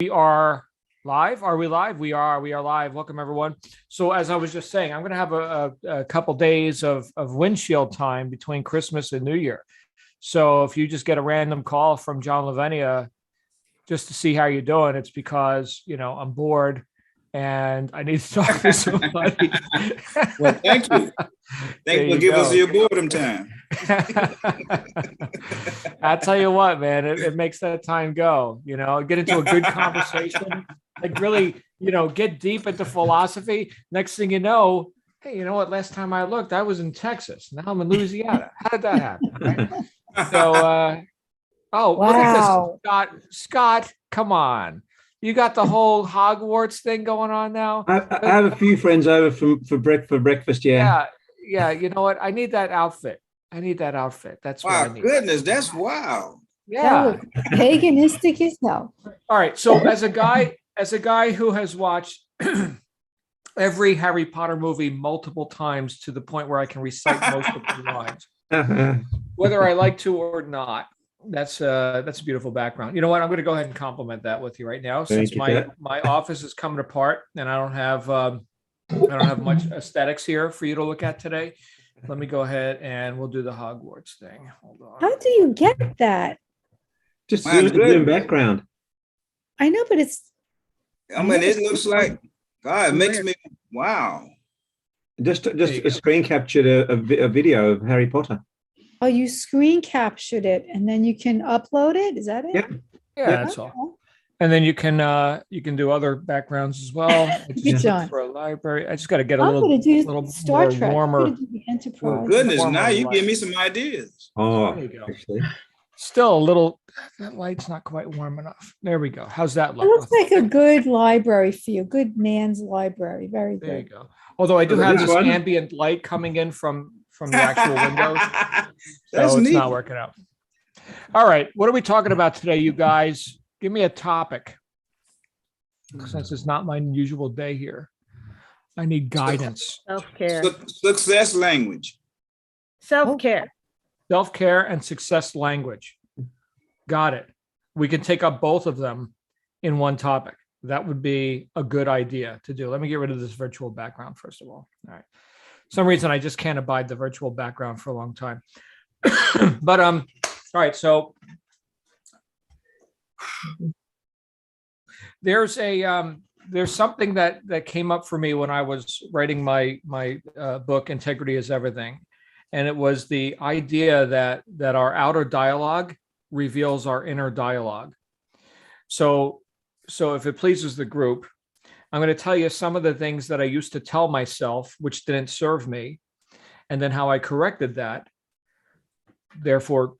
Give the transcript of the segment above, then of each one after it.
We are live. Are we live? We are. We are live. Welcome, everyone. So, as I was just saying, I'm going to have a couple days of windshield time between Christmas and New Year. So, if you just get a random call from John Lavenia just to see how you're doing, it's because I'm bored and I need to talk to somebody. Well, thank you. Thank you for giving us your boredom time. I'll tell you what, man, it makes that time go, get into a good conversation, like really, get deep into philosophy. Next thing you know, hey, you know what? Last time I looked, I was in Texas. Now I'm in Louisiana. How did that happen? Right? So, Look at this, Scott. Scott, come on. You got the whole Hogwarts thing going on now. I have a few friends over for breakfast. Yeah. Yeah. You know what? I need that outfit. That's what I need. Goodness, that's wow. Yeah. Paganistic as hell. All right. So as a guy who has watched every Harry Potter movie multiple times to the point where I can recite most of the lines, whether I like to or not, that's a beautiful background. You know what? I'm going to go ahead and compliment that with you right now, since my office is coming apart and I don't have much aesthetics here for you to look at today. Let me go ahead and we'll do the Hogwarts thing. Hold on. How do you get that? Just zoom background. I know, but it's. It looks like God. It makes me wow. Just screen captured a video of Harry Potter. Oh, you screen captured it, and then you can upload it. Is that it? Yeah, that's all. And then you can do other backgrounds as well. For a library, I just got to get a little Star Trek. warmer. Well, goodness, now you give me some ideas. Oh, there you go. Actually. Still a little. That light's not quite warm enough. There we go. How's that look? It looks like a good library for you. Good man's library. Very good. There you go. Although I do have this ambient light coming in from the actual windows, so it's not working out. All right, what are we talking about today, you guys? Give me a topic, since it's not my usual day here. I need guidance. Self-care. Success language. Self-care. Self-care and success language. Got it. We can take up both of them in one topic. That would be a good idea to do. Let me get rid of this virtual background first of all. All right. For some reason I just can't abide the virtual background for a long time. But all right, so there's something that came up for me when I was writing my book Integrity is Everything, and it was the idea that our outer dialogue reveals our inner dialogue. So if it pleases the group, I'm going to tell you some of the things that I used to tell myself which didn't serve me, and then how I corrected that. Therefore,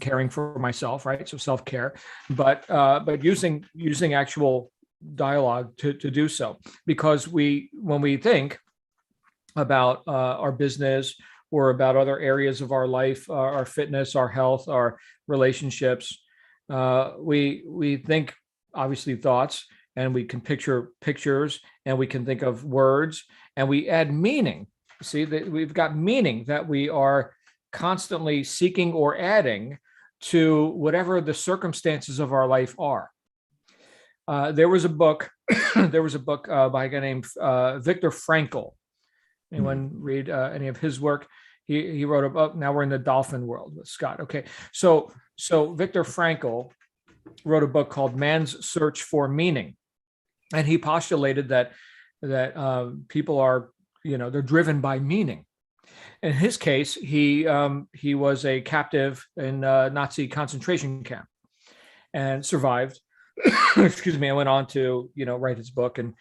caring for myself, right? So self-care, but using actual dialogue to do so, because when we think about our business or about other areas of our life, our fitness, our health, our relationships, we think obviously thoughts, and we can picture pictures, and we can think of words, and we add meaning. See that we've got meaning that we are constantly seeking or adding to whatever the circumstances of our life are. There was a book by a guy named Viktor Frankel. Anyone read any of his work? He wrote about, now we're in the dolphin world with Scott. Okay. So Viktor Frankel wrote a book called Man's Search for Meaning. And he postulated that people are, they're driven by meaning. In his case, he was a captive in a Nazi concentration camp and survived. Excuse me. I went on to write his book, and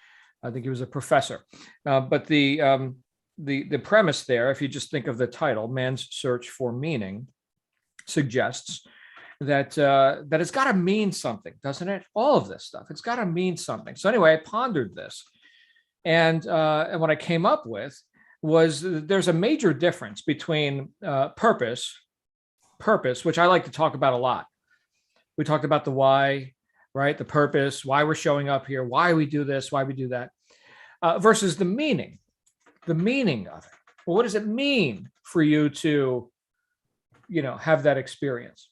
I think he was a professor. But the premise there, if you just think of the title, Man's Search for Meaning, suggests that it's got to mean something, doesn't it? All of this stuff, it's got to mean something. So anyway, I pondered this, and what I came up with was there's a major difference between purpose, which I like to talk about a lot. We talked about the why, right? The purpose, why we're showing up here, why we do this, why we do that, versus the meaning of it. Well, what does it mean for you to, have that experience?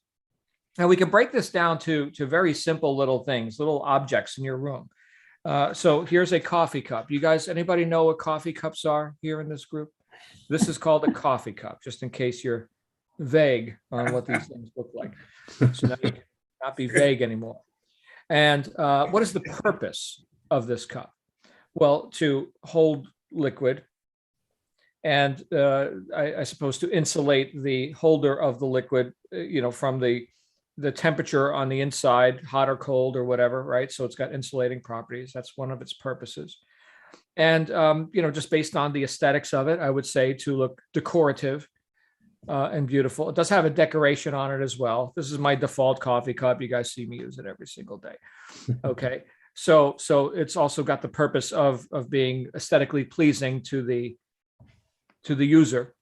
And we can break this down to very simple little things, little objects in your room. So here's a coffee cup. You guys, anybody know what coffee cups are here in this group? This is called a coffee cup, just in case you're vague on what these things look like. So now you can not be vague anymore. And what is the purpose of this cup? Well, to hold liquid and I suppose to insulate the holder of the liquid, from the temperature on the inside, hot or cold or whatever, right? So it's got insulating properties. That's one of its purposes. And, just based on the aesthetics of it, I would say to look decorative and beautiful. It does have a decoration on it as well. This is my default coffee cup. You guys see me use it every single day. Okay. So it's also got the purpose of being aesthetically pleasing to the user.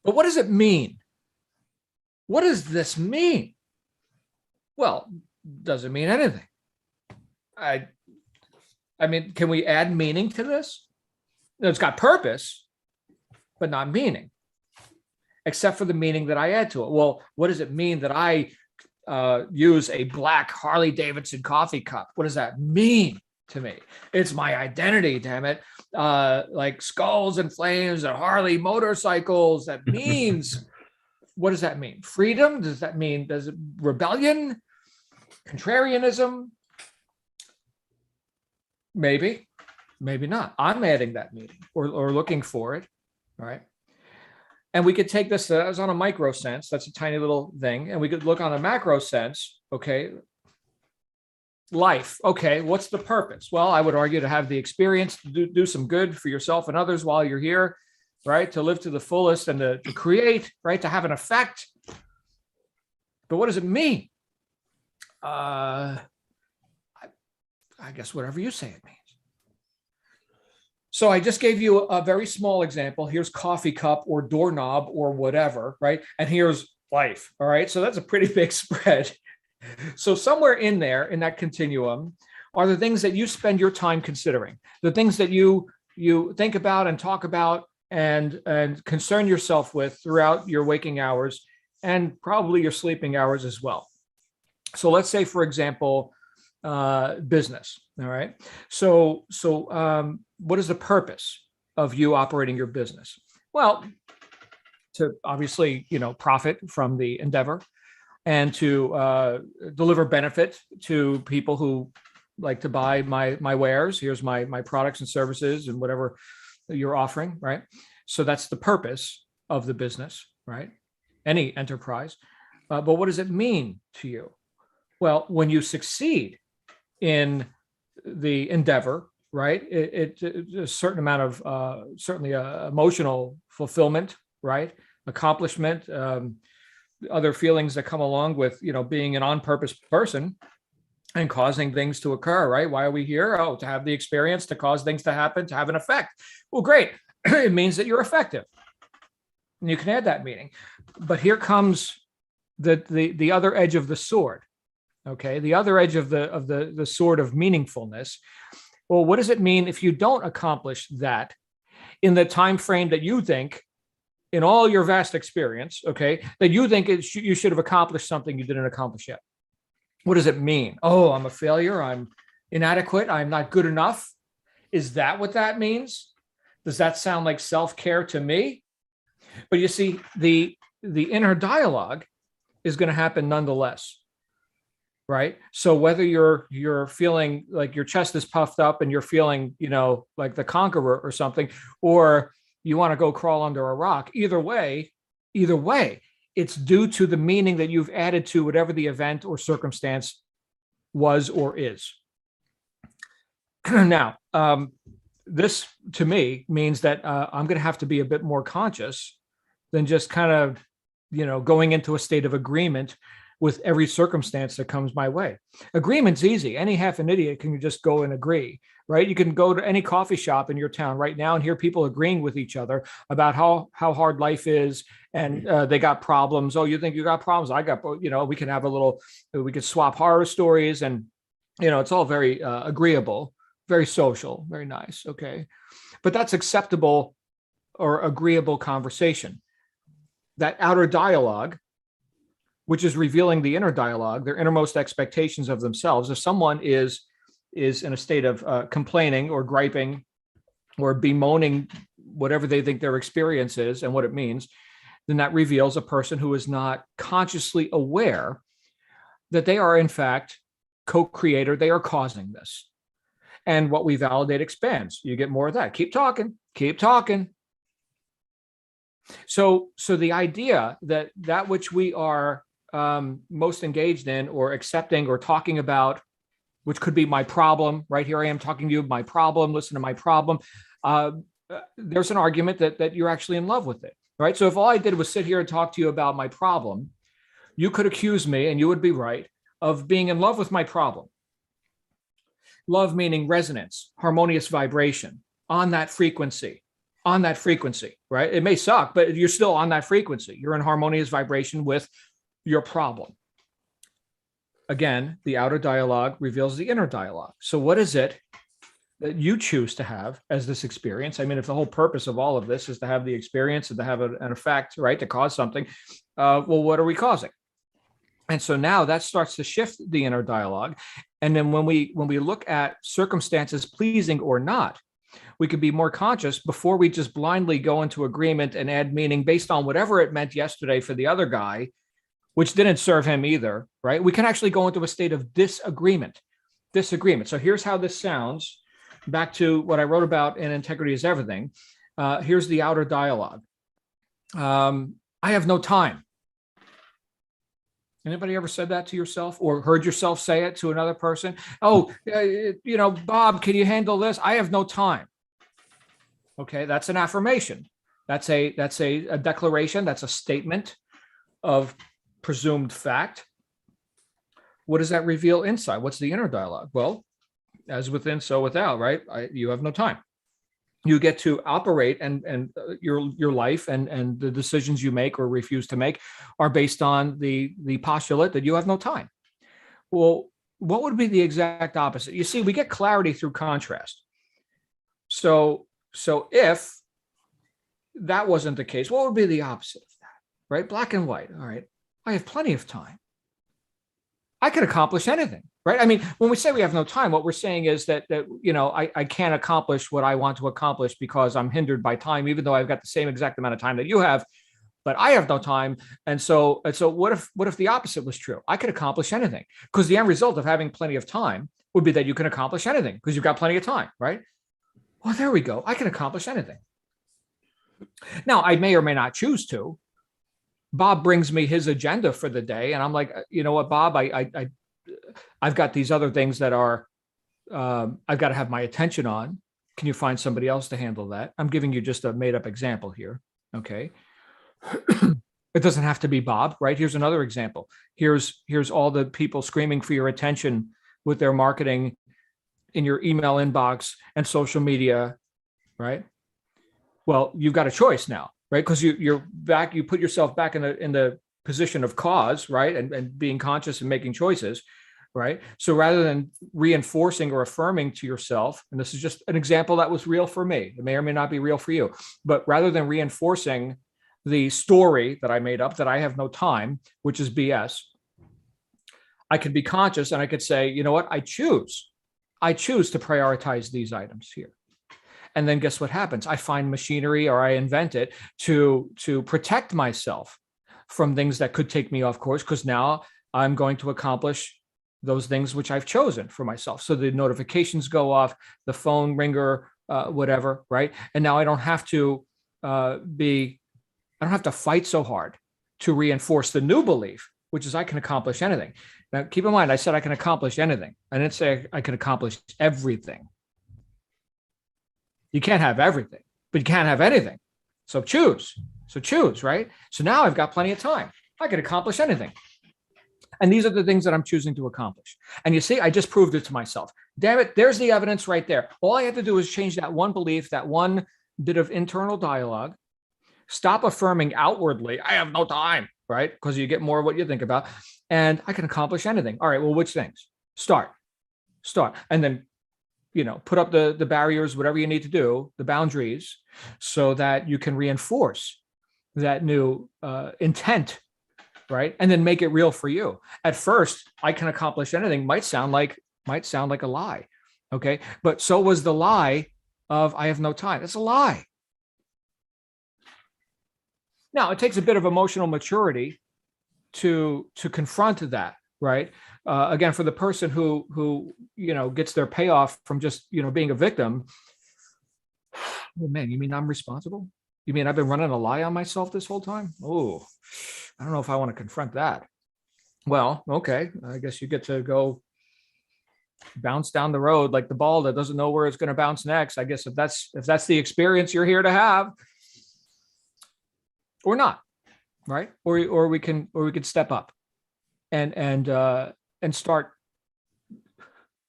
But what does it mean? What does this mean? Well, doesn't mean anything. I mean, can we add meaning to this? No, it's got purpose, but not meaning, except for the meaning that I add to it. Well, what does it mean that I use a black Harley Davidson coffee cup? What does that mean to me? It's my identity, damn it. Like skulls and flames and Harley motorcycles. That means, what does that mean? Freedom? Does it rebellion? Contrarianism? Maybe, maybe not. I'm adding that meaning or looking for it. All right. And we could take this as on a micro sense. That's a tiny little thing. And we could look on a macro sense. Okay. Life. Okay. What's the purpose? Well, I would argue to have the experience to do some good for yourself and others while you're here, right? To live to the fullest and to create, right? To have an effect. But what does it mean? I guess whatever you say it means. So I just gave you a very small example. Here's coffee cup or doorknob or whatever, right? And here's life, all right? So that's a pretty big spread. So somewhere in there, in that continuum, are the things that you spend your time considering, the things that you think about and talk about and concern yourself with throughout your waking hours and probably your sleeping hours as well. So let's say, for example, business. All right. So what is the purpose of you operating your business? Well, to obviously, profit from the endeavor and to deliver benefit to people who like to buy my wares. Here's my products and services and whatever you're offering. Right. So that's the purpose of the business, right? Any enterprise. But what does it mean to you? Well, when you succeed in the endeavor, right? It's a certain amount of certainly emotional fulfillment, right? Accomplishment, other feelings that come along with, being an on-purpose person and causing things to occur, right? Why are we here? Oh, to have the experience, to cause things to happen, to have an effect. Well, great. It means that you're effective. And you can add that meaning. But here comes the other edge of the sword. Okay, the other edge of the sword of meaningfulness. Well, what does it mean if you don't accomplish that in the time frame that you think, in all your vast experience, okay, that you think you should have accomplished something you didn't accomplish yet? What does it mean? Oh, I'm a failure. I'm inadequate. I'm not good enough. Is that what that means? Does that sound like self-care to me? But you see, the inner dialogue is going to happen nonetheless. Right. So whether you're feeling like your chest is puffed up and you're feeling, like the conqueror or something, or you want to go crawl under a rock, either way, it's due to the meaning that you've added to whatever the event or circumstance was or is. Now, this to me means that I'm going to have to be a bit more conscious than just kind of, going into a state of agreement with every circumstance that comes my way. Agreement's easy. Any half an idiot can just go and agree, right? You can go to any coffee shop in your town right now and hear people agreeing with each other about how hard life is. And they got problems. Oh, you think you got problems? I got, we can have we could swap horror stories and, it's all very agreeable, very social, very nice. Okay. But that's acceptable or agreeable conversation. That outer dialogue which is revealing the inner dialogue, their innermost expectations of themselves. If someone is in a state of complaining or griping or bemoaning whatever they think their experience is and what it means, then that reveals a person who is not consciously aware that they are in fact co-creator. They are causing this. And what we validate expands. You get more of that. Keep talking, keep talking. So the idea that that which we are most engaged in or accepting or talking about, which could be my problem, right here I am talking to you, my problem, listen to my problem. There's an argument that you're actually in love with it, right? So if all I did was sit here and talk to you about my problem, you could accuse me, and you would be right, of being in love with my problem. Love meaning resonance, harmonious vibration on that frequency, right? It may suck, but you're still on that frequency. You're in harmonious vibration with your problem. Again, the outer dialogue reveals the inner dialogue. So what is it that you choose to have as this experience? I mean, if the whole purpose of all of this is to have the experience and to have an effect, right, to cause something, well, what are we causing? And so now that starts to shift the inner dialogue. And then when we look at circumstances pleasing or not, we can be more conscious before we just blindly go into agreement and add meaning based on whatever it meant yesterday for the other guy, which didn't serve him either, right? We can actually go into a state of disagreement. So here's how this sounds. Back to what I wrote about in Integrity is Everything. Here's the outer dialogue. I have no time. Anybody ever said that to yourself or heard yourself say it to another person? Oh, Bob, can you handle this? I have no time. Okay, that's an affirmation. That's a declaration. That's a statement of presumed fact. What does that reveal inside? What's the inner dialogue? Well, as within, so without, right? You have no time. You get to operate, and your life and the decisions you make or refuse to make are based on the postulate that you have no time. Well, what would be the exact opposite? You see, we get clarity through contrast. So if that wasn't the case, what would be the opposite of that, right? Black and white. All right, I have plenty of time. I can accomplish anything, right? I mean, when we say we have no time, what we're saying is that I can't accomplish what I want to accomplish because I'm hindered by time, even though I've got the same exact amount of time that you have, but I have no time. And so what if the opposite was true? I could accomplish anything, because the end result of having plenty of time would be that you can accomplish anything because you've got plenty of time, right? Well, there we go. I can accomplish anything. Now, I may or may not choose to. Bob brings me his agenda for the day, and I'm like, you know what, Bob, I've got these other things that are I've got to have my attention on. Can you find somebody else to handle that? I'm giving you just a made up example here. Okay. It doesn't have to be Bob, right? Here's another example. Here's all the people screaming for your attention with their marketing in your email inbox and social media, right? Well, you've got a choice now, right? Because you're back, you put yourself back in the position of cause, right? And being conscious and making choices, right? So rather than reinforcing or affirming to yourself, and this is just an example that was real for me, it may or may not be real for you, but rather than reinforcing the story that I made up that I have no time, which is BS, I could be conscious and I could say, you know what? I choose to prioritize these items here. And then guess what happens? I find machinery, or I invent it to protect myself from things that could take me off course, because now I'm going to accomplish those things which I've chosen for myself. So the notifications go off, the phone ringer, whatever, right? And now I don't have to fight so hard to reinforce the new belief, which is I can accomplish anything. Now, keep in mind, I said I can accomplish anything. I didn't say I can accomplish everything. You can't have everything, but you can't have anything. So choose, right? So now I've got plenty of time. I can accomplish anything. And these are the things that I'm choosing to accomplish. And you see, I just proved it to myself. Damn it, there's the evidence right there. All I had to do is change that one belief, that one bit of internal dialogue, stop affirming outwardly, I have no time, right? Because you get more of what you think about, and I can accomplish anything. All right, well, which things? Start. And then, put up the barriers, whatever you need to do, the boundaries, so that you can reinforce that new intent right? And then make it real for you. At first, I can accomplish anything might sound like a lie. Okay. But so was the lie of I have no time. It's a lie. Now, it takes a bit of emotional maturity to confront that, right? Again, for the person who gets their payoff from just being a victim. Oh man, you mean I'm responsible? You mean I've been running a lie on myself this whole time? Oh, I don't know if I want to confront that. Well, okay, I guess you get to go bounce down the road like the ball that doesn't know where it's going to bounce next. I guess if that's the experience you're here to have, or not, right? Or we can step up and start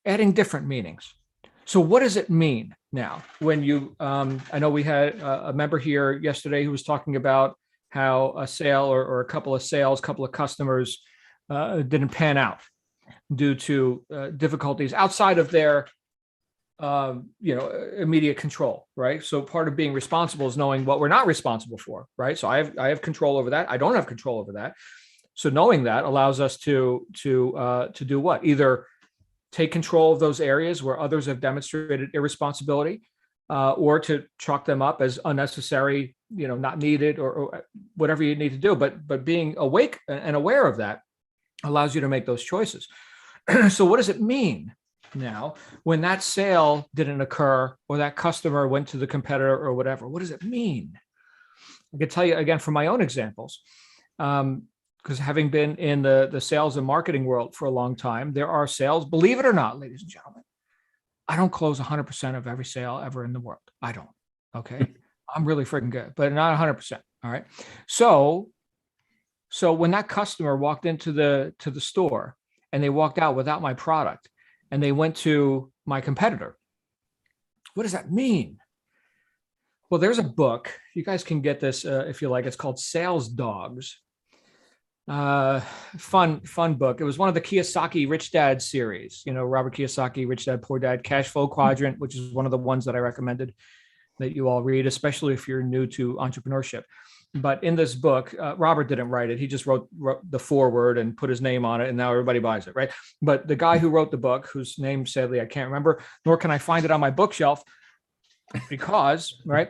adding different meanings. So what does it mean now when you, I know we had a member here yesterday who was talking about how a sale or a couple of sales, couple of customers didn't pan out due to difficulties outside of their, immediate control, right? So part of being responsible is knowing what we're not responsible for, right? So I have control over that. I don't have control over that. So knowing that allows us to do what? Either take control of those areas where others have demonstrated irresponsibility, or to chalk them up as unnecessary, not needed, or whatever you need to do. But being awake and aware of that allows you to make those choices. So what does it mean now when that sale didn't occur or that customer went to the competitor or whatever? What does it mean? I can tell you again from my own examples. Because having been in the sales and marketing world for a long time, there are sales, believe it or not, ladies and gentlemen, I don't close 100% of every sale ever in the world. I don't. Okay. I'm really freaking good, but not 100%. All right. So when that customer walked into the store and they walked out without my product and they went to my competitor, what does that mean? Well, there's a book. You guys can get this if you like. It's called Sales Dogs. Fun book. It was one of the Kiyosaki Rich Dad series, Robert Kiyosaki, Rich Dad, Poor Dad, Cash Flow Quadrant, which is one of the ones that I recommended that you all read, especially if you're new to entrepreneurship. But in this book, Robert didn't write it. He just wrote the foreword and put his name on it, and now everybody buys it, right? But the guy who wrote the book, whose name sadly I can't remember, nor can I find it on my bookshelf, because, right?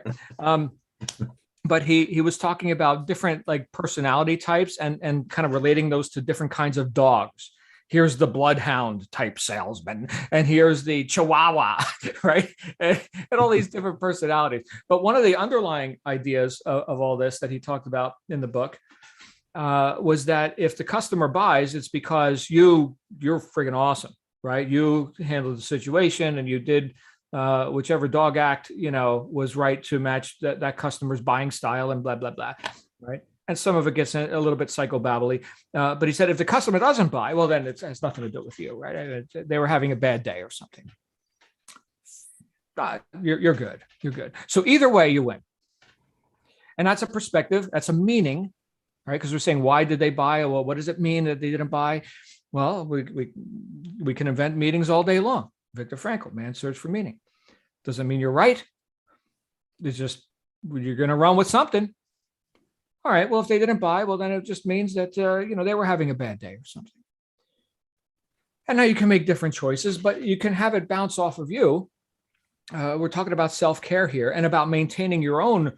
But he was talking about different like personality types and kind of relating those to different kinds of dogs. Here's the bloodhound type salesman, and here's the Chihuahua, right? And all these different personalities. But one of the underlying ideas of all this that he talked about in the book was that if the customer buys, it's because you're friggin' awesome, right? You handled the situation and you did whichever dog act, was right to match that customer's buying style and blah, blah, blah, right? And some of it gets a little bit psychobabbly. But he said, if the customer doesn't buy, well, then it has nothing to do with you, right? They were having a bad day or something. You're good. You're good. So either way, you win. And that's a perspective. That's a meaning, right? Because we're saying, why did they buy? Well, what does it mean that they didn't buy? Well, we can invent meanings all day long. Viktor Frankel, Man's Search for Meaning. Doesn't mean you're right. It's just, you're going to run with something. All right, well, if they didn't buy, well, then it just means that, they were having a bad day or something. And now you can make different choices, but you can have it bounce off of you. We're talking about self-care here and about maintaining your own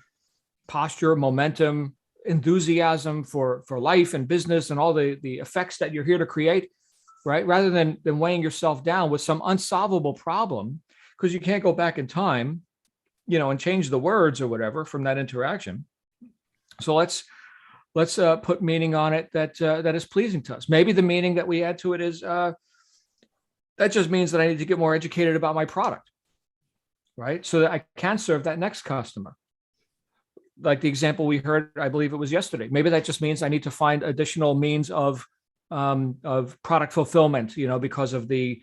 posture, momentum, enthusiasm for life and business and all the effects that you're here to create, right? Rather than weighing yourself down with some unsolvable problem, because you can't go back in time, and change the words or whatever from that interaction. So let's put meaning on it that is pleasing to us. Maybe the meaning that we add to it is that just means that I need to get more educated about my product, right? So that I can serve that next customer. Like the example we heard, I believe it was yesterday. Maybe that just means I need to find additional means of product fulfillment, because of the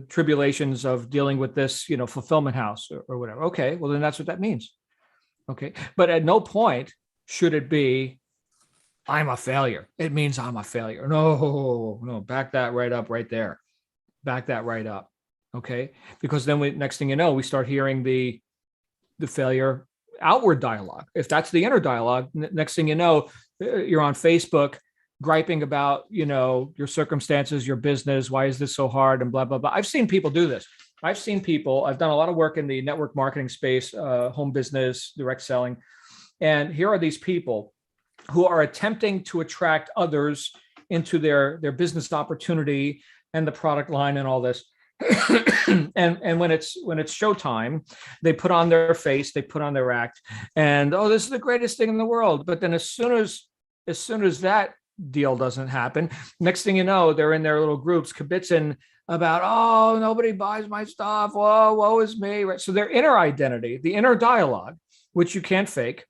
tribulations of dealing with this, fulfillment house or whatever. Okay, well then that's what that means. Okay, but at no point should it be, I'm a failure. It means I'm a failure. No, back that right up right there. Back that right up. Okay, because then next thing you know, we start hearing the failure outward dialogue. If that's the inner dialogue, next thing you know, you're on Facebook griping about, your circumstances, your business. Why is this so hard? And blah, blah, blah. I've seen people do this. I've done a lot of work in the network marketing space, home business, direct selling. And here are these people who are attempting to attract others into their business opportunity and the product line and all this. and when it's showtime, they put on their face, they put on their act, and this is the greatest thing in the world. But then as soon as that deal doesn't happen, next thing you know, they're in their little groups kibitzing about, nobody buys my stuff. Whoa, woe is me. Right. So their inner identity, the inner dialogue, which you can't fake,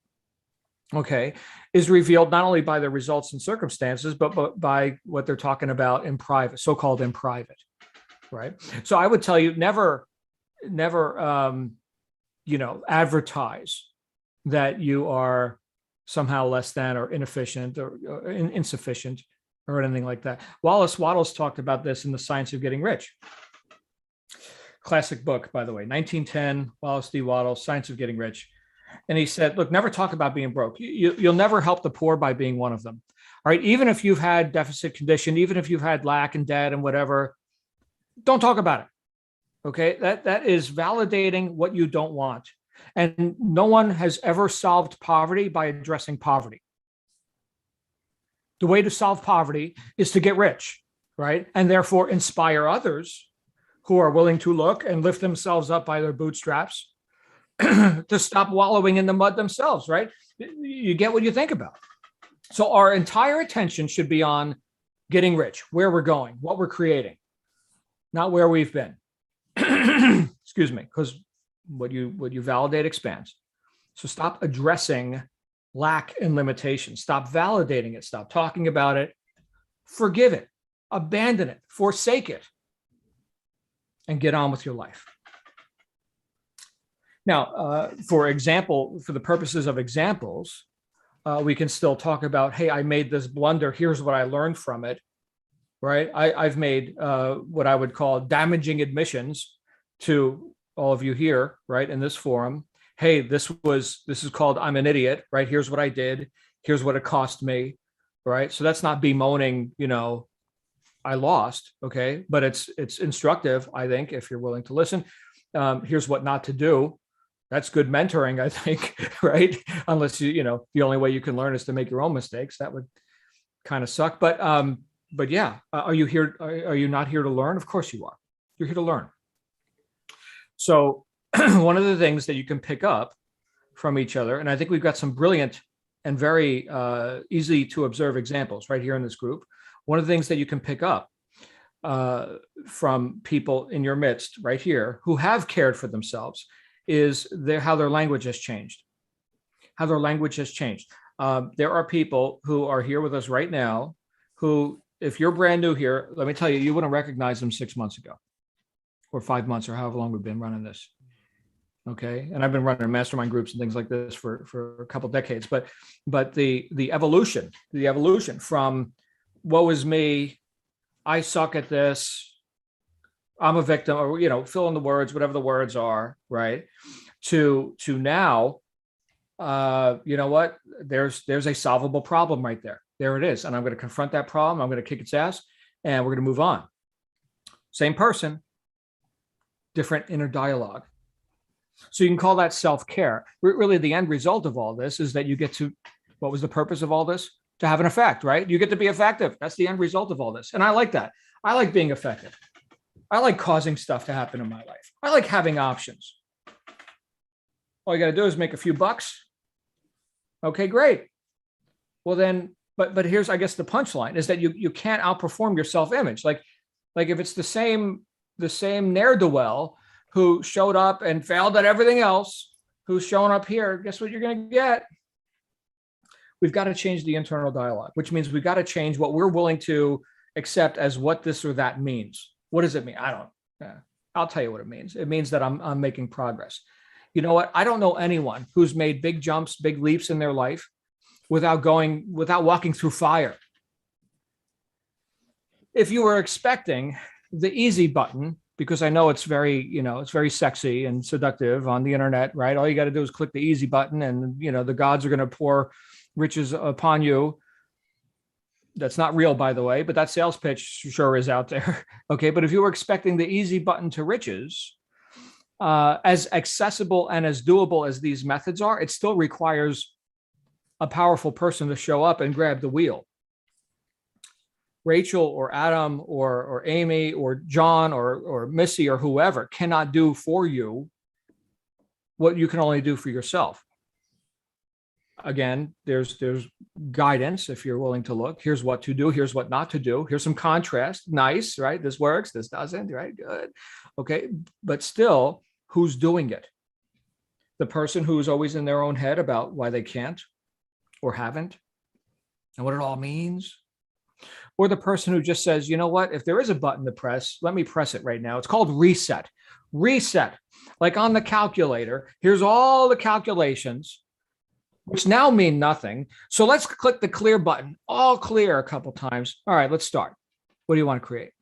okay, is revealed not only by their results and circumstances, but by what they're talking about in private, so-called in private. Right. So I would tell you, never, advertise that you are somehow less than or inefficient or insufficient or anything like that. Wallace Wattles talked about this in The Science of Getting Rich. Classic book, by the way, 1910, Wallace D. Wattles, Science of Getting Rich. And he said, look, never talk about being broke. You'll never help the poor by being one of them. All right. Even if you've had deficit condition, even if you've had lack and debt and whatever, don't talk about it. Okay. That is validating what you don't want. And no one has ever solved poverty by addressing poverty. The way to solve poverty is to get rich, right? And therefore inspire others who are willing to look and lift themselves up by their bootstraps to stop wallowing in the mud themselves, right? You get what you think about. So our entire attention should be on getting rich, where we're going, what we're creating, not where we've been. Excuse me, because what you validate expands. So stop addressing lack and limitation. Stop validating it. Stop talking about it. Forgive it. Abandon it. Forsake it. And get on with your life. Now, for example, for the purposes of examples, we can still talk about, hey, I made this blunder. Here's what I learned from it. Right? I've made what I would call damaging admissions to all of you here, right, in this forum. Hey, this is called I'm an idiot, right? Here's what I did. Here's what it cost me, right? So that's not bemoaning, I lost, okay? But it's instructive, I think, if you're willing to listen. Here's what not to do. That's good mentoring, I think, right? Unless the only way you can learn is to make your own mistakes. That would kind of suck. But yeah, are you here? Are you not here to learn? Of course you are. You're here to learn. So one of the things that you can pick up from each other, and I think we've got some brilliant and very easy to observe examples right here in this group. One of the things that you can pick up from people in your midst right here who have cared for themselves is how their language has changed. How their language has changed. There are people who are here with us right now who, if you're brand new here, let me tell you, you wouldn't recognize them 6 months ago or 5 months or however long we've been running this. Okay. And I've been running mastermind groups and things like this for a couple decades, but the evolution from woe is me, I suck at this, I'm a victim, or, fill in the words, whatever the words are, right? To now, you know what? There's a solvable problem right there. There it is. And I'm going to confront that problem. I'm going to kick its ass and we're going to move on. Same person, different inner dialogue. So you can call that self-care. Really, the end result of all this is that you get to, what was the purpose of all this? To have an effect, right? You get to be effective. That's the end result of all this. And I like that. I like being effective. I like causing stuff to happen in my life. I like having options. All you got to do is make a few bucks. Okay, great. Well then, but here's, I guess, the punchline is that you can't outperform your self-image. Like if it's the same ne'er-do-well who showed up and failed at everything else, who's showing up here, guess what you're going to get? We've got to change the internal dialogue, which means we've got to change what we're willing to accept as what this or that means. What does it mean? I'll tell you what it means. It means that I'm making progress. You know what? I don't know anyone who's made big jumps, big leaps in their life without walking through fire. If you were expecting the easy button, because I know it's very sexy and seductive on the internet, right? All you got to do is click the easy button and, the gods are going to pour riches upon you. That's not real, by the way, but that sales pitch sure is out there. Okay. But if you were expecting the easy button to riches, as accessible and as doable as these methods are, it still requires a powerful person to show up and grab the wheel. Rachel or Adam or Amy or John or Missy or whoever cannot do for you what you can only do for yourself. Again, there's guidance if you're willing to look. Here's what to do. Here's what not to do. Here's some contrast. Nice, right? This works. This doesn't, right? Good. Okay. But still, who's doing it? The person who's always in their own head about why they can't or haven't and what it all means? Or the person who just says, you know what, if there is a button to press, let me press it right now. It's called reset. Reset. Like on the calculator, here's all the calculations, which now mean nothing. So let's click the clear button, all clear a couple times. All right, let's start. What do you want to create?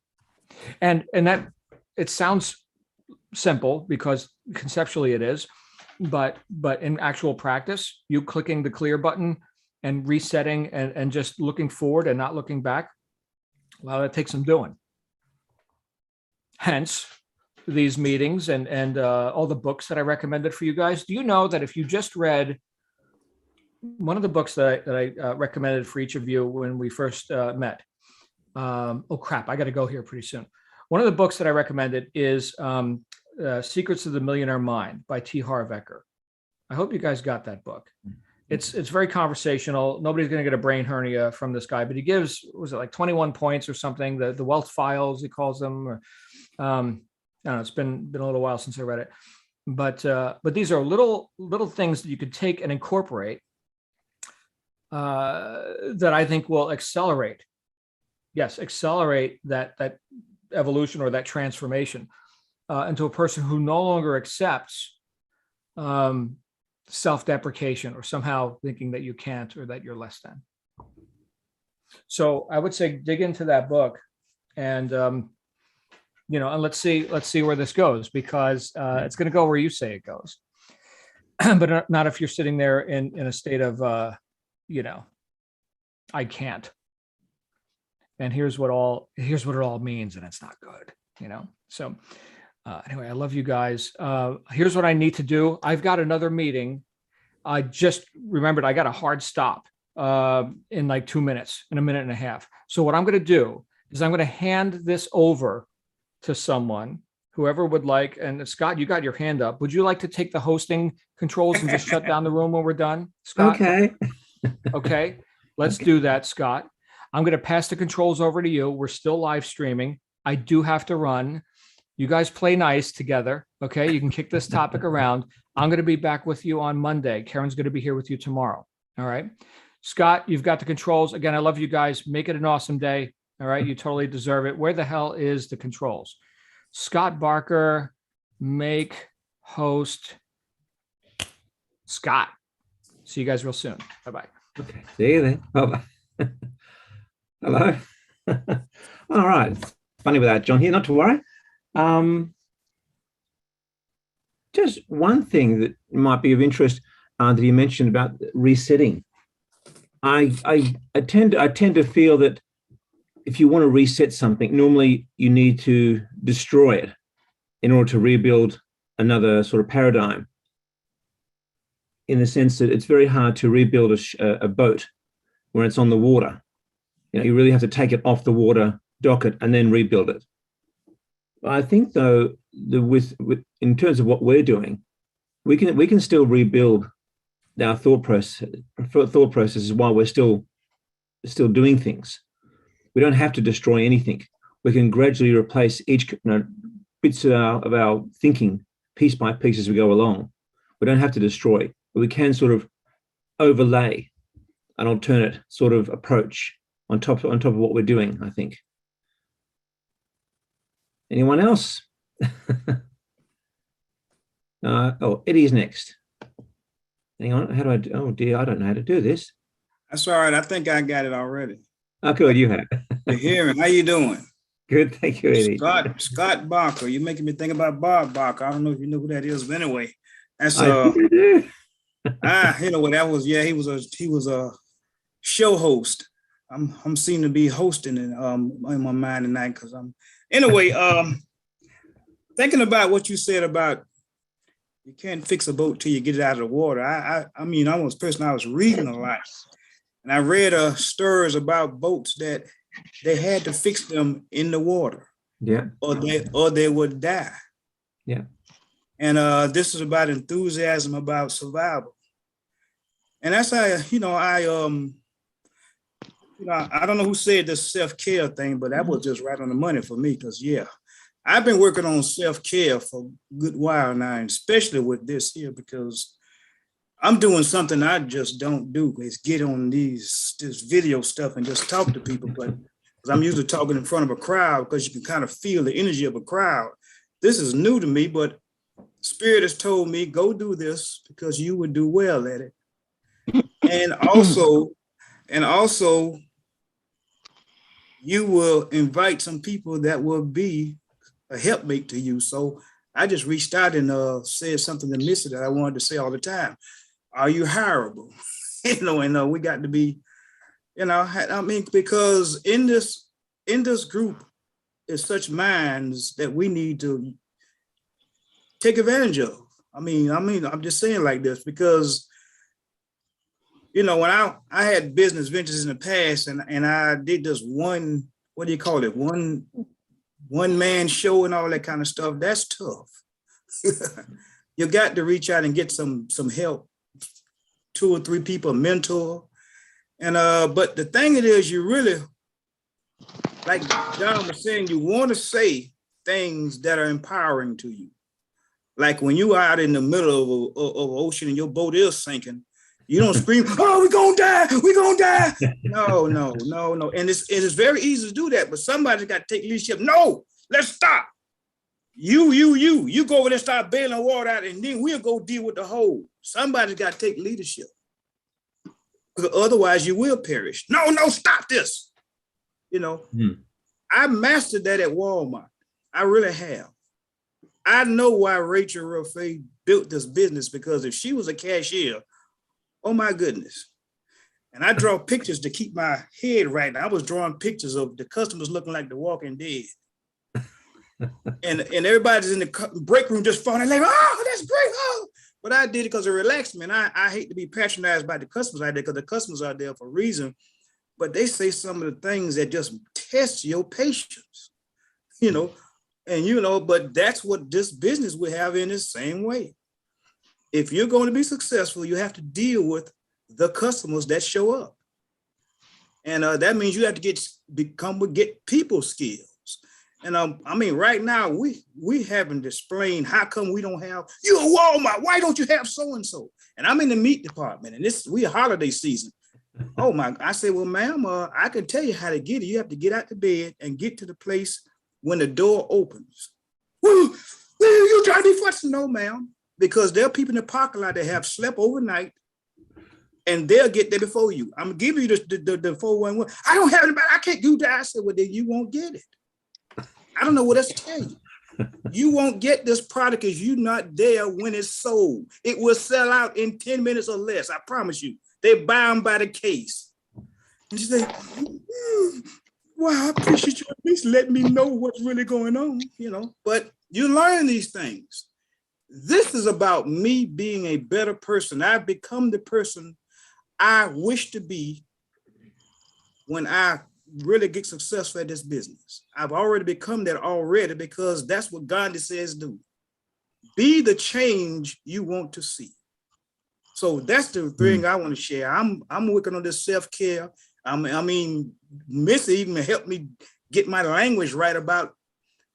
And that it sounds simple because conceptually it is, but in actual practice, you clicking the clear button and resetting and just looking forward and not looking back, well, that takes some doing. Hence, these meetings and all the books that I recommended for you guys. Do you know that if you just read one of the books that I recommended for each of you when we first met? Oh, crap, I got to go here pretty soon. One of the books that I recommended is Secrets of the Millionaire Mind by T. Harv Eker. I hope you guys got that book. It's very conversational. Nobody's going to get a brain hernia from this guy, but he gives, was it like 21 points or something? The wealth files, he calls them. Or, I don't know. It's been a little while since I read it, but these are little things that you could take and incorporate that I think will accelerate. Yes, accelerate that evolution or that transformation into a person who no longer accepts self-deprecation or somehow thinking that you can't or that you're less than. So I would say dig into that book and and let's see where this goes, because it's going to go where you say it goes, but not if you're sitting there in a state of I can't. And here's what it all means, and it's not good, So anyway, I love you guys. Here's what I need to do. I've got another meeting. I just remembered I got a hard stop in like 2 minutes, in a minute and a half. So what I'm going to do is I'm going to hand this over to someone, whoever would like. And Scott, you got your hand up. Would you like to take the hosting controls and just shut down the room when we're done, Scott? Okay. Okay, let's do that, Scott. I'm going to pass the controls over to you. We're still live streaming. I do have to run. You guys play nice together. Okay, you can kick this topic around. I'm going to be back with you on Monday. Karen's going to be here with you tomorrow. All right. Scott, you've got the controls. Again, I love you guys. Make it an awesome day. All right. You totally deserve it. Where the hell is the controls? Scott Barker, make host Scott. See you guys real soon. Bye-bye. Okay. See you then. Bye-bye. Hello. All right. Funny without John here, not to worry. Just one thing that might be of interest that you mentioned about resetting. I tend to feel that if you want to reset something, normally you need to destroy it in order to rebuild another sort of paradigm. In the sense that it's very hard to rebuild a boat when it's on the water. You really have to take it off the water, dock it, and then rebuild it. I think, though, with in terms of what we're doing, we can still rebuild our thought processes while we're still doing things. We don't have to destroy anything. We can gradually replace each bits of our thinking piece by piece as we go along. We don't have to destroy, but we can sort of overlay an alternate sort of approach on top of what we're doing, I think. Anyone else? Eddie's next. Hang on, how do I do? Oh dear, I don't know how to do this. That's all right. I think I got it already. Oh, good, you have. You're hearing. How you doing? Good, thank you, Eddie. Scott Barker. You're making me think about Bob Barker. I don't know if you know who that is, but anyway, that's do. you know what that was? Yeah, he was a show host I'm seem to be hosting in my mind tonight because I'm anyway. Thinking about what you said about you can't fix a boat till you get it out of the water. I mean, I was person I was reading a lot, and I read stories about boats that they had to fix them in the water. Yeah. Or they would die. Yeah. And this is about enthusiasm about survival. And that's how I don't know who said this self-care thing, but that was just right on the money for me. Because I've been working on self-care for a good while now, and especially with this here, because I'm doing something I just don't do is get on this video stuff and just talk to people. But because I'm usually talking in front of a crowd, because you can kind of feel the energy of a crowd. This is new to me, but Spirit has told me, go do this because you would do well at it. And also, you will invite some people that will be a helpmate to you. So I just reached out and said something to Missy that I wanted to say all the time. Are you hireable? And we got to be, I mean, because in this group is such minds that we need to take advantage of. I mean, I'm just saying like this because, when I had business ventures in the past and I did this one man show and all that kind of stuff, that's tough. You got to reach out and get some help, 2 or 3 people, a mentor. And but the thing it is, you really, like John was saying, you want to say things that are empowering to you. Like when you are out in the middle of an ocean and your boat is sinking, you don't scream, oh, we're going to die. No. And it's very easy to do that, but somebody's got to take leadership. No, let's stop. You go over there, start bailing water out, and then we'll go deal with the hole. Somebody's got to take leadership. Because otherwise you will perish. No, stop this. I mastered that at Walmart. I really have. I know why Rachel Ruffey built this business, because if she was a cashier, oh my goodness. And I draw pictures to keep my head right. I was drawing pictures of the customers looking like the Walking Dead. and everybody's in the break room just falling like, oh, that's great. Oh. But I did it because it relaxed me. And I hate to be patronized by the customers out there, because the customers are there for a reason. But they say some of the things that just test your patience, but that's what this business we have in the same way. If you're going to be successful, you have to deal with the customers that show up. And that means you have to get people skills. And right now we haven't displayed how come we don't have, you a Walmart, why don't you have so-and-so? And I'm in the meat department, and we're holiday season. Oh my, I said, well, ma'am, I can tell you how to get it. You have to get out the bed and get to the place when the door opens. Well, you trying to be fussing? No, ma'am, because there are people in the parking lot that have slept overnight and they'll get there before you. I'm giving you the 411. I don't have anybody. I can't do that. I said, well, then you won't get it. I don't know what else to tell you. You won't get this product if you're not there when it's sold. It will sell out in 10 minutes or less. I promise you. They buy them by the case. And she said, wow, I appreciate you at least letting me know what's really going on, But you learn these things. This is about me being a better person. I've become the person I wish to be when I really get successful at this business. I've already become that already, because that's what Gandhi says do. Be the change you want to see. So that's the thing I want to share. I'm working on this self-care. Missy even helped me get my language right about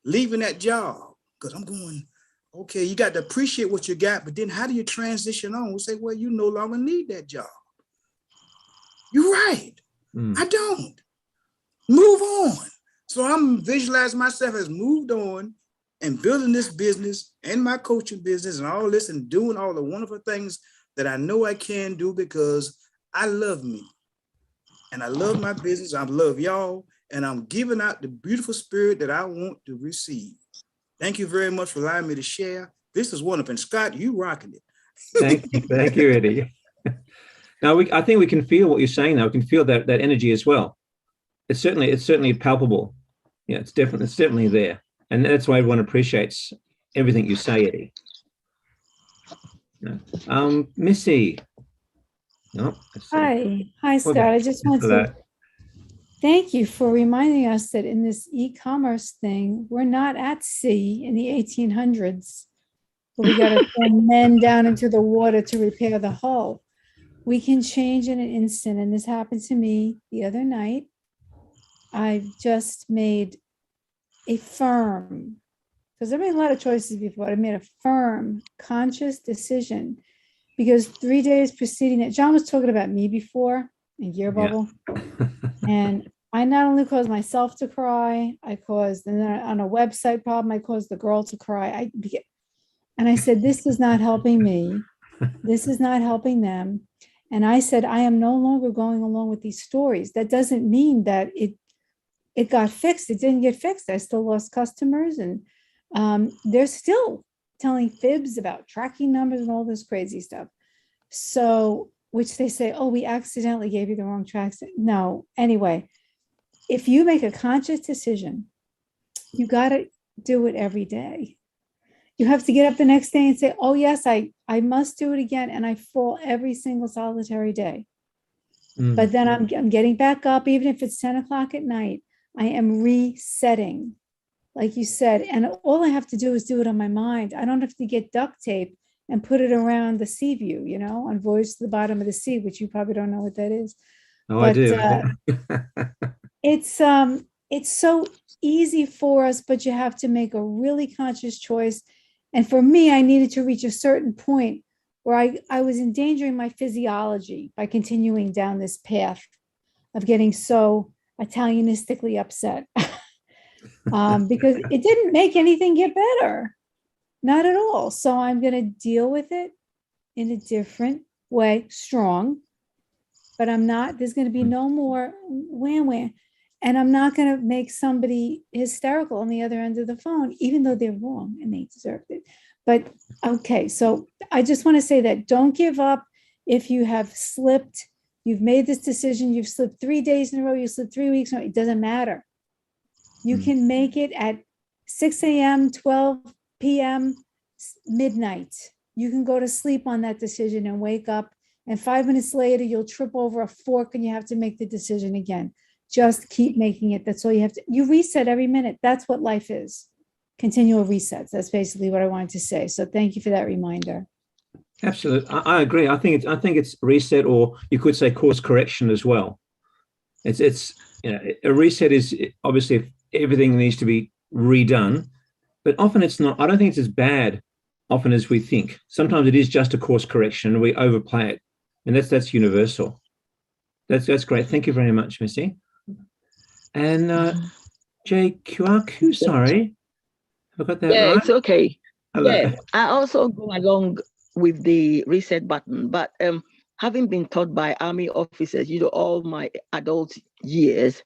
leaving that job, because I'm going, okay, you got to appreciate what you got, but then how do you transition on? We say, well, you no longer need that job. You're right. I don't. Move on. So I'm visualizing myself as moved on and building this business and my coaching business and all this and doing all the wonderful things that I know I can do, because I love me and I love my business. I love y'all, and I'm giving out the beautiful spirit that I want to receive. Thank you very much for allowing me to share. This is wonderful. And Scott, you rocking it. Thank you, Eddie. Now, I think we can feel what you're saying now. We can feel that energy as well. it's certainly palpable. Yeah, it's definitely there, and that's why everyone appreciates everything you say, Eddie. Missy. No, Hi, Scott. I just want to thank you for reminding us that in this e-commerce thing, we're not at sea in the 1800s, where we got to send men down into the water to repair the hull. We can change in an instant, and this happened to me the other night. I've just made a firm, because I made a lot of choices before. I made a firm, conscious decision, because 3 days preceding it, John was talking about me before in Gear Bubble, and I not only caused myself to cry, I caused, and then on a website problem, I caused the girl to cry. And I said, this is not helping me. This is not helping them. And I said, I am no longer going along with these stories. That doesn't mean that it got fixed. It didn't get fixed. I still lost customers, and they're still telling fibs about tracking numbers and all this crazy stuff. So, which they say, oh, we accidentally gave you the wrong tracks. No, anyway, if you make a conscious decision, you got to do it every day. You have to get up the next day and say, oh, yes, I must do it again. And I fall every single solitary day. But then I'm getting back up, even if it's 10 o'clock at night, I am resetting, like you said. And all I have to do is do it on my mind. I don't have to get duct tape and put it around the sea view, on Voyage to the Bottom of the Sea, which you probably don't know what that is. Oh, but, I do. It's so easy for us, but you have to make a really conscious choice. And for me, I needed to reach a certain point where I was endangering my physiology by continuing down this path of getting so Italianistically upset because it didn't make anything get better, not at all. So I'm going to deal with it in a different way, strong, but there's going to be no more wham. And I'm not going to make somebody hysterical on the other end of the phone, even though they're wrong and they deserved it. But okay, so I just want to say that don't give up if you have slipped. You've made this decision. You've slipped 3 days in a row. You slipped 3 weeks in a row. It doesn't matter. You can make it at 6 a.m., 12 p.m., midnight. You can go to sleep on that decision and wake up. And 5 minutes later, you'll trip over a fork and you have to make the decision again. Just keep making it. That's all you have to. You reset every minute. That's what life is. Continual resets. That's basically what I wanted to say. So thank you for that reminder. Absolutely. I agree. I think it's reset, or you could say course correction as well. It's a reset is obviously if everything needs to be redone, but often it's not. I don't think it's as bad often as we think. Sometimes it is just a course correction and we overplay it. And that's universal. That's great. Thank you very much, Missy. And JQRQ, sorry. Have I got that right? It's okay. Hello. Yeah, I also go along with the reset button, but having been taught by Army officers, all my adult years,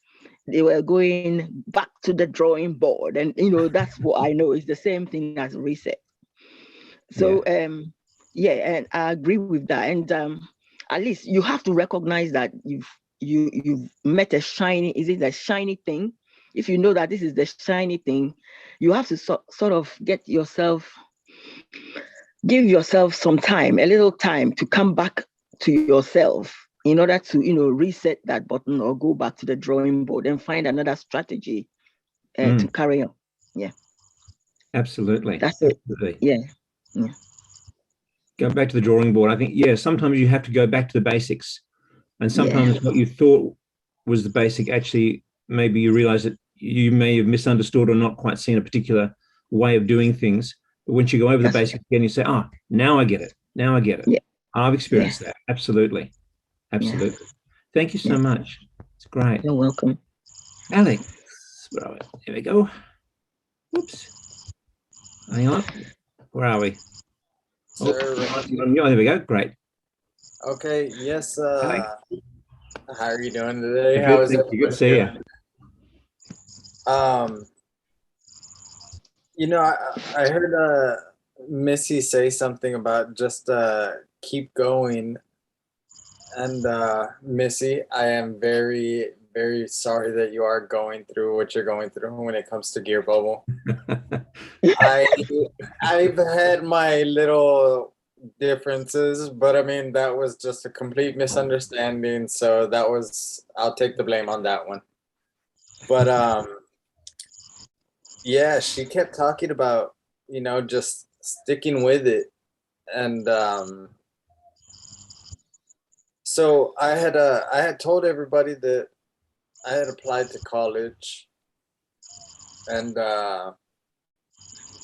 they were going back to the drawing board. And, that's what I know is the same thing as reset. So, and I agree with that. And at least you have to recognize that you've met a shiny thing. If you know that this is the shiny thing, you have to sort of give yourself some time, a little time to come back to yourself in order to, reset that button or go back to the drawing board and find another strategy to carry on. Yeah. Absolutely. That's it. Absolutely. Yeah. Go back to the drawing board. I think, sometimes you have to go back to the basics. And sometimes what you thought was the basic, actually, maybe you realize that you may have misunderstood or not quite seen a particular way of doing things. But once you go over the basics again, you say, now I get it. Now I get it. Yeah. I've experienced that. Absolutely. Absolutely. Yeah. Thank you so much. It's great. You're welcome. Alex, here we go. Oops. Hang on. Where are we? There we go. Great. Okay. Yes. How are you doing today? How is it? Good to see you. I heard Missy say something about just keep going. And Missy, I am very, very sorry that you are going through what you're going through when it comes to gear bubble. I've had my little differences, but I mean that was just a complete misunderstanding. So I'll take the blame on that one. But yeah, she kept talking about, just sticking with it. And so I had told everybody that I had applied to college, and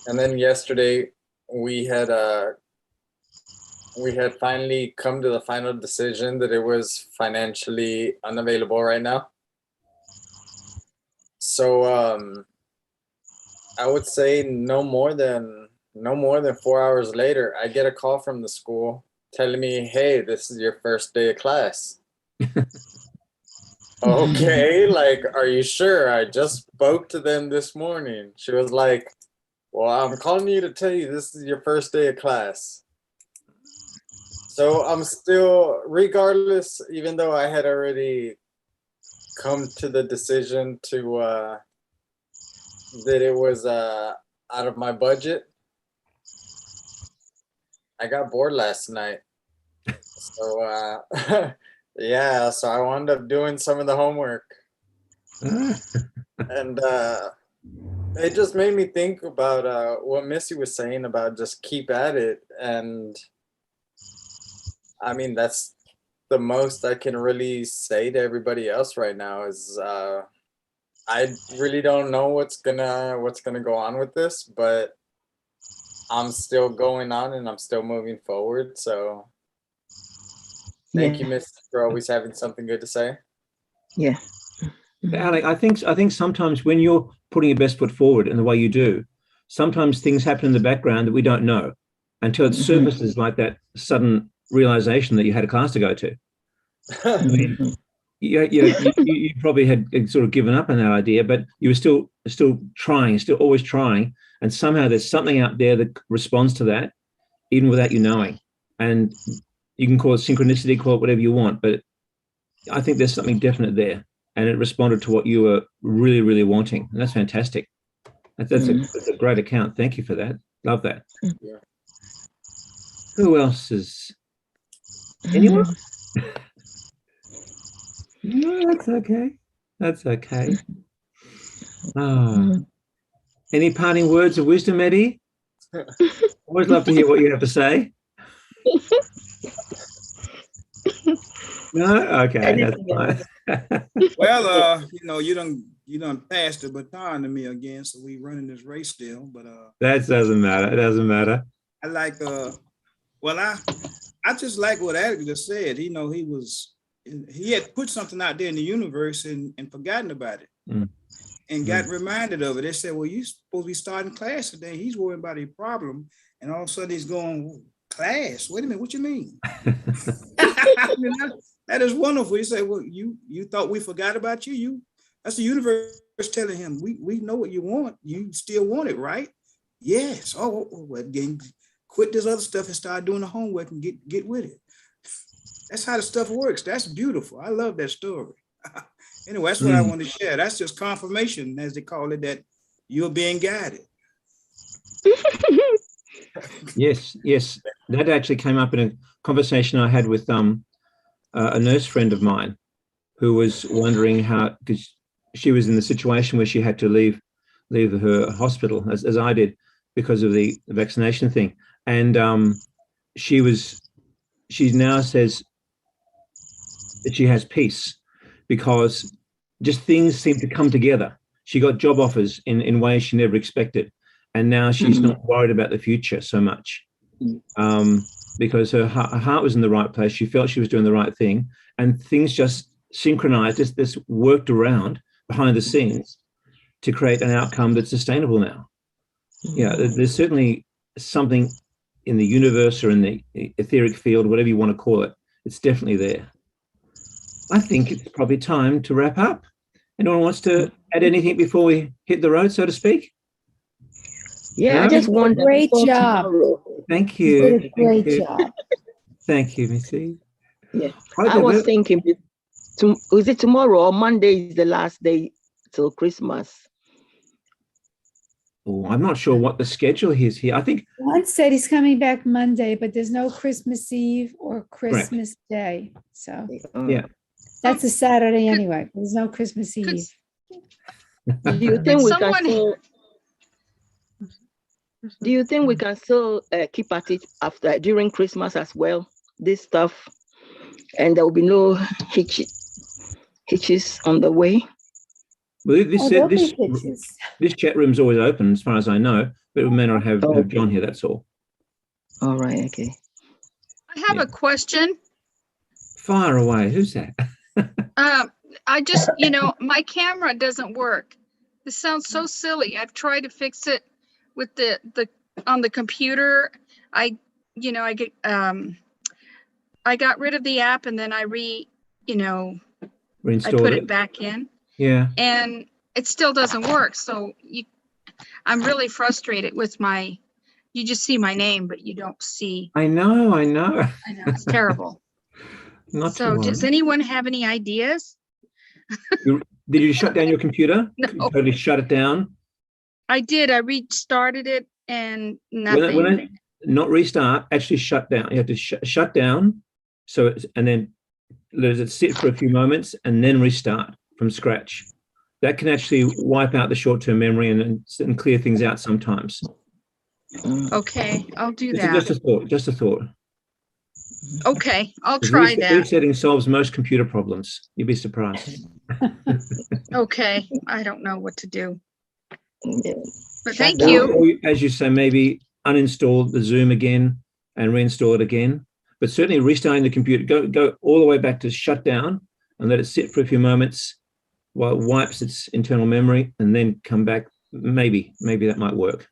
then yesterday we had finally come to the final decision that it was financially unavailable right now. So I would say no more than 4 hours later, I get a call from the school telling me, "Hey, this is your first day of class." Okay, like, are you sure? I just spoke to them this morning. She was like, "Well, I'm calling you to tell you this is your first day of class." So I'm still, regardless, even though I had already come to the decision to that it was out of my budget, I got bored last night. So yeah, so I wound up doing some of the homework. And it just made me think about what Missy was saying about just keep at it. And I mean, that's the most I can really say to everybody else right now is I really don't know what's gonna go on with this, but I'm still going on and I'm still moving forward. So thank you, Miss, for always having something good to say. Yeah. Alec, I think sometimes when you're putting your best foot forward in the way you do, sometimes things happen in the background that we don't know until it surfaces, like that sudden realization that you had a class to go to. I mean, you probably had sort of given up on that idea, but you were still trying, still always trying, and somehow there's something out there that responds to that, even without you knowing. And you can call it synchronicity, call it whatever you want, but I think there's something definite there, and it responded to what you were really, really wanting, and that's fantastic. That's a great account. Thank you for that. Love that. Yeah. Who else is? Anyone? No, that's okay. That's okay. Any parting words of wisdom, Eddie? Always love to hear what you have to say. No? Okay, that's fine. Well, you done passed the baton to me again, so we running this race still. But that doesn't matter. It doesn't matter. I like I just like what Alex just said. He had put something out there in the universe and forgotten about it. And got reminded of it. They said, "Well, you supposed to be starting class today." He's worried about a problem, and all of a sudden he's going, "Class? Wait a minute, what you mean?" I mean, that is wonderful. He said, "Well, you thought we forgot about you? That's the universe telling him, we know what you want. You still want it, right?" Yes. Oh, well, then quit this other stuff and start doing the homework and get with it. That's how the stuff works. That's beautiful. I love that story. Anyway, that's what I want to share. That's just confirmation, as they call it, that you're being guided. Yes. That actually came up in a conversation I had with a nurse friend of mine who was wondering how, because she was in the situation where she had to leave her hospital, as I did, because of the vaccination thing. And she now says that she has peace because just things seem to come together. She got job offers in ways she never expected. And now she's not worried about the future so much because her heart was in the right place. She felt she was doing the right thing, and things just synchronized. This worked around behind the scenes to create an outcome that's sustainable now. Yeah, there's certainly something in the universe or in the etheric field, whatever you want to call it. It's definitely there. I think it's probably time to wrap up. Anyone wants to add anything before we hit the road, so to speak? Yeah, No? I just want Great job. Thank You you. did a great job. Thank you, Missy. Yeah, Right, I was thinking Is it tomorrow or Monday is the last day till Christmas? Oh, I'm not sure what the schedule is here. I think One said he's coming back Monday, but there's no Christmas Eve or Christmas Day. So yeah. that's a Saturday anyway. There's no Christmas Eve. Do you think we can still? Do you think we can still keep at it after during Christmas as well? This stuff, and there will be no hitches on the way. Well, There'll be pictures. this chat room's always open, as far as I know, but we may not have John here. That's all. All right. Okay. I have a question. Fire away. Who's that? I just, my camera doesn't work. This sounds so silly. I've tried to fix it with the on the computer. I got rid of the app and then I Reinstalled put it back in. Yeah. And it still doesn't work. So I'm really frustrated with you just see my name, but you don't see. I know. I know, it's terrible. Not So does anyone have any ideas? Did you shut down your computer? No. You totally shut it down? I did. I restarted it and nothing. When not restart, actually shut down. You have to shut down. And then let it sit for a few moments and then restart from scratch. That can actually wipe out the short-term memory and clear things out sometimes. Okay, I'll do that. Just a thought. Okay, I'll try that. Resetting solves most computer problems. You'd be surprised. Okay, I don't know what to do. But thank Or, you. as you say, maybe uninstall the Zoom again and reinstall it again. But certainly restarting the computer, go all the way back to shutdown and let it sit for a few moments while it wipes its internal memory and then come back. Maybe that might work.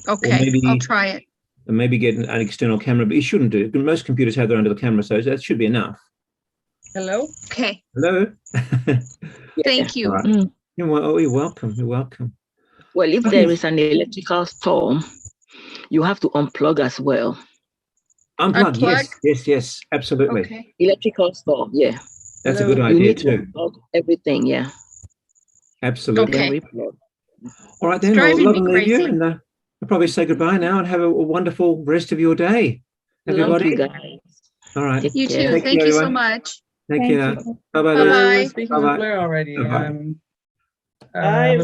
Okay, I'll try it. And maybe get an external camera, but you shouldn't do it. Most computers have their own little camera, so that should be enough. Hello? Okay. Hello? Thank you. Right. You're welcome. You're welcome. Well, if there is an electrical storm, you have to unplug as well. Unplug? Yes, absolutely. Okay. Electrical storm, yeah. That's a good idea too. Everything, yeah. Absolutely. Okay. All right then, I'll love and leave you, and I'll probably say goodbye now and have a wonderful rest of your day, everybody. All right. You too. Thank you so much. Thank you. Bye-bye. Bye-bye. Speaking with Blair already. Bye-bye. I